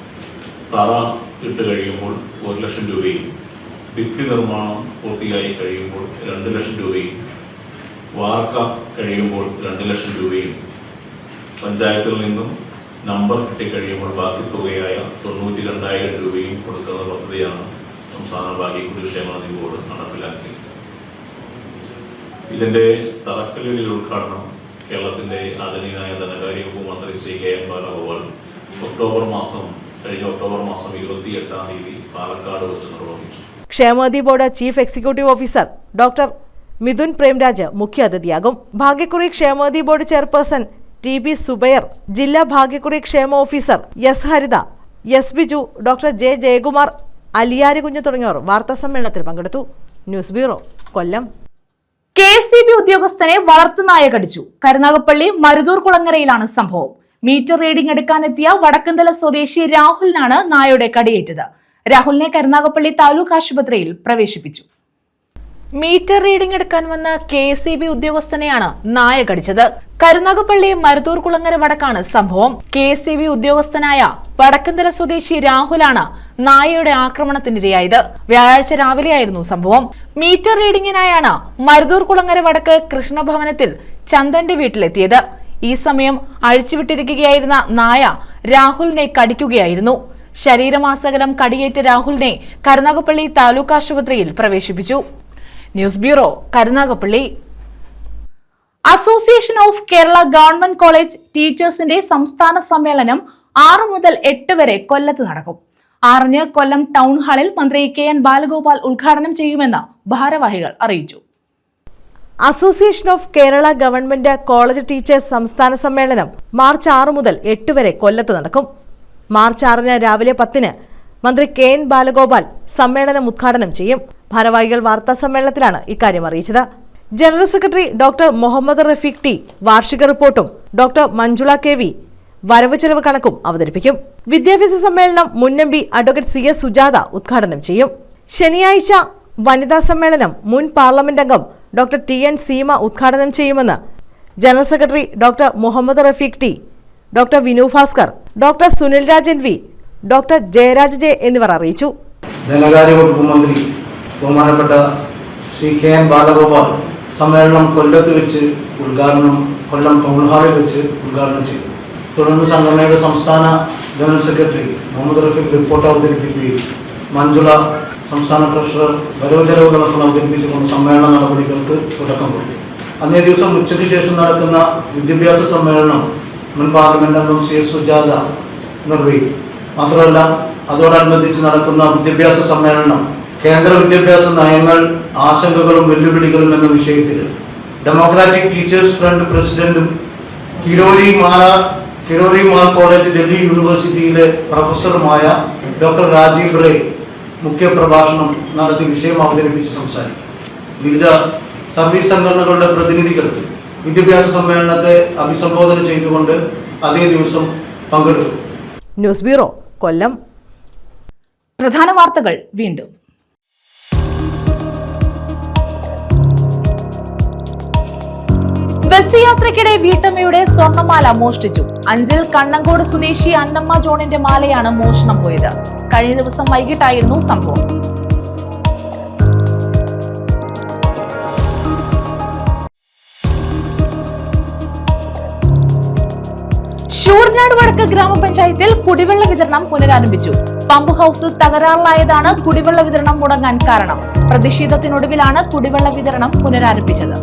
തറ ഇട്ട് കഴിയുമ്പോൾ 1 ലക്ഷം രൂപയും, ഭിത്തി നിർമ്മാണം പൂർത്തിയായി കഴിയുമ്പോൾ 2 ലക്ഷം രൂപയും, വാർക്ക കഴിയുമ്പോൾ 2 ലക്ഷം രൂപയും, പഞ്ചായത്തിൽ നിന്നും നമ്പർ കിട്ടിക്കഴിയുമ്പോൾ ബാക്കി തുകയായ 92,000 രൂപയും കൊടുക്കുന്ന പദ്ധതിയാണ് സംസ്ഥാന ഭാഗ്യക്കുറി ക്ഷേമനിധി ബോർഡ് നടപ്പിലാക്കിയത്. ഇതിന്റെ തറക്കല്ലിടൽ ഉദ്ഘാടനം കേരളത്തിന്റെ ആദരണീയനായ ധനകാര്യ വകുപ്പ് മന്ത്രി ശ്രീ KN ബാലഗോപാൽ കഴിഞ്ഞ ഒക്ടോബർ മാസം 28-ാം തീയതി പാലക്കാട് വെച്ച് നിർവഹിച്ചു. ക്ഷേമനിധി board chief executive officer doctor Mithun Premraj മുഖ്യാതിഥിയാകും. ഭാഗ്യക്കുറി ക്ഷേമനിധി ബോർഡ് ചെയർപേഴ്സൺ TB സുബൈർ, ജില്ലാ ഭാഗ്യക്കുറി ക്ഷേമ officer S Haritha, S Biju, doctor J Jayakumar, Aliyari Kunju തുടങ്ങിയവർ വാർത്താ സമ്മേളനത്തിൽ പങ്കെടുത്തു. ന്യൂസ് ബ്യൂറോ, കൊല്ലം. KSEB ഉദ്യോഗസ്ഥനെ വളർത്തുനായ കടിച്ചു. കരുനാഗപ്പള്ളി മരുതൂർ കുളങ്ങരയിലാണ് സംഭവം. മീറ്റർ റീഡിംഗ് എടുക്കാനെത്തിയ വടക്കന്തല സ്വദേശി രാഹുലിനാണ് നായയുടെ കടിയേറ്റത്. രാഹുലിനെ കരുനാഗപ്പള്ളി താലൂക്ക് ആശുപത്രിയിൽ പ്രവേശിപ്പിച്ചു. മീറ്റർ റീഡിംഗ് എടുക്കാൻ വന്ന KSEB ഉദ്യോഗസ്ഥനെയാണ് നായ കടിച്ചത്. കരുനാഗപ്പള്ളി മരുതൂർ കുളങ്ങര വടക്കാണ് സംഭവം. KSEB ഉദ്യോഗസ്ഥനായ വടക്കന്തല സ്വദേശി രാഹുലാണ് നായയുടെ ആക്രമണത്തിനിരയായത്. വ്യാഴാഴ്ച രാവിലെയായിരുന്നു സംഭവം. മീറ്റർ റീഡിംഗിനായാണ് മരുതൂർ കുളങ്ങര വടക്ക് കൃഷ്ണഭവനത്തിൽ ചന്ദ്രന്റെ വീട്ടിലെത്തിയത്. ഈ സമയം അഴിച്ചുവിട്ടിരിക്കുകയായിരുന്ന നായ രാഹുലിനെ കടിക്കുകയായിരുന്നു. ശരീരമാസകലം കടിയേറ്റ രാഹുലിനെ കരുനാഗപ്പള്ളി താലൂക്ക് ആശുപത്രിയിൽ പ്രവേശിപ്പിച്ചു. News bureau, Karunagappally. Association of Kerala government college ടീച്ചേഴ്സിന്റെ സംസ്ഥാന സമ്മേളനം 6 മുതൽ 8 വരെ കൊല്ലത്ത് നടക്കും. 6-ന് കൊല്ലം ടൗൺ ഹാളിൽ മന്ത്രി KN ബാലഗോപാൽ ഉദ്ഘാടനം ചെയ്യുമെന്ന് ഭാരവാഹികൾ അറിയിച്ചു. Association of Kerala government college teachers സംസ്ഥാന സമ്മേളനം മാർച്ച് 6 മുതൽ 8 വരെ കൊല്ലത്ത് നടക്കും. മാർച്ച് 6-ന് രാവിലെ 10-ന് മന്ത്രി KN ബാലഗോപാൽ സമ്മേളനം ഉദ്ഘാടനം ചെയ്യും. ഭാരവാഹികൾ വാർത്താ സമ്മേളനത്തിലാണ് ഇക്കാര്യം അറിയിച്ചത്. General secretary doctor Muhammad Rafeeq T വാർഷിക റിപ്പോർട്ടും ഡോക്ടർ മഞ്ജുള KV വരവ് ചെലവ് കണക്കും അവതരിപ്പിക്കും. വിദ്യാഭ്യാസ സമ്മേളനം മുൻ MP അഡ്വക്കേറ്റ് CS സുജാത ഉദ്ഘാടനം ചെയ്യും. ശനിയാഴ്ച വനിതാ സമ്മേളനം മുൻ പാർലമെന്റ് അംഗം ഡോക്ടർ TN സീമ ഉദ്ഘാടനം ചെയ്യുമെന്ന് general secretary doctor Muhammad Rafeeq T, doctor Vinu Bhaskar, doctor Sunil Rajan V, doctor Jayaraj J എന്നിവർ അറിയിച്ചു. ധനകാര്യ വകുപ്പ് മന്ത്രി ബഹുമാനപ്പെട്ട ശ്രീ KN ബാലഗോപാൽ സമ്മേളനം കൊല്ലത്ത് വെച്ച് കൊല്ലം ടൗൺ ഹാളിൽ വെച്ച് ഉദ്ഘാടനം ചെയ്തു. തുടർന്ന് സംഘടനയുടെ സംസ്ഥാന general secretary Muhammad Rafeeq report അവതരിപ്പിക്കുകയും മഞ്ജുള സംസ്ഥാന ട്രഷറർ വരവ് ചെലവ് കണക്കുകൾ അവതരിപ്പിച്ചുകൊണ്ട് സമ്മേളന നടപടികൾക്ക് തുടക്കം കുറിക്കും. അന്നേ ദിവസം ഉച്ചയ്ക്ക് ശേഷം നടക്കുന്ന വിദ്യാഭ്യാസ സമ്മേളനം മുൻ പാർലമെന്റ് അംഗം CS സുജാത നിർവഹിക്കും. മാത്രമല്ല അതോടനുബന്ധിച്ച് നടക്കുന്ന വിദ്യാഭ്യാസ സമ്മേളനം കേന്ദ്ര വിദ്യാഭ്യാസ നയങ്ങൾ, ആശങ്കകളും വെല്ലുവിളികളും എന്ന വിഷയത്തിൽ ഡെമോക്രാറ്റിക് ടീച്ചേഴ്സ് ഫ്രണ്ട് പ്രസിഡന്റും കിരോരി മാൽ കോളേജ് ഡൽഹി യൂണിവേഴ്സിറ്റിയിലെ പ്രൊഫസറുമായ ഡോക്ടർ രാജീവ് റേ മുഖ്യപ്രഭാഷണം നടത്തി വിഷയം അവതരിപ്പിച്ച് സംസാരിക്കും. വിവിധ സർവീസ് സംഘടനകളുടെ പ്രതിനിധികൾ വിദ്യാഭ്യാസ സമ്മേളനത്തെ അഭിസംബോധന ചെയ്തുകൊണ്ട് അതേ ദിവസം പങ്കെടുക്കും. ന്യൂസ് ബ്യൂറോ, കൊല്ലം. പ്രധാന വാർത്തകൾ വീണ്ടും. ബസ് യാത്രയ്ക്കിടെ വീട്ടമ്മയുടെ സ്വർണ്ണമാല മോഷ്ടിച്ചു. അഞ്ചൽ കണ്ണങ്കോട് സ്വദേശി അന്നമ്മ ജോണിന്റെ മാലയാണ് മോഷണം പോയത്. കഴിഞ്ഞ ദിവസം വൈകിട്ടായിരുന്നു സംഭവം. ശൂർനാട് വടക്ക് ഗ്രാമപഞ്ചായത്തിൽ കുടിവെള്ള വിതരണം പുനരാരംഭിച്ചു. പമ്പ് ഹൌസ് തകരാറിലായതാണ് കുടിവെള്ള വിതരണം മുടങ്ങാൻ കാരണം. പ്രതിഷേധത്തിനൊടുവിലാണ് കുടിവെള്ള വിതരണം പുനരാരംഭിച്ചത്.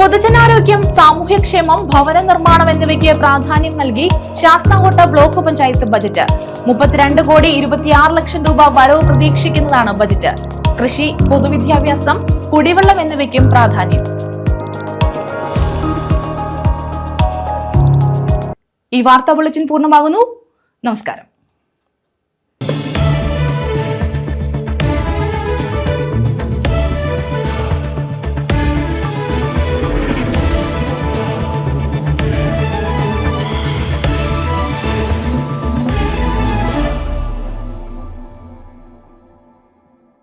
പൊതുജനാരോഗ്യം, സാമൂഹ്യക്ഷേമം, ഭവന നിർമ്മാണം എന്നിവയ്ക്ക് പ്രാധാന്യം നൽകി ശാസ്താംകോട്ട ബ്ലോക്ക് പഞ്ചായത്ത് ബജറ്റ്. 32,26,00,000 രൂപ വരവ് പ്രതീക്ഷിക്കുന്നതാണ് ബജറ്റ്. കൃഷി, പൊതുവിദ്യാഭ്യാസം, കുടിവെള്ളം എന്നിവയ്ക്കും പ്രാധാന്യം. ഈ വാർത്താ ബുള്ളറ്റിൻ പൂർണ്ണമാകുന്നു. നമസ്കാരം.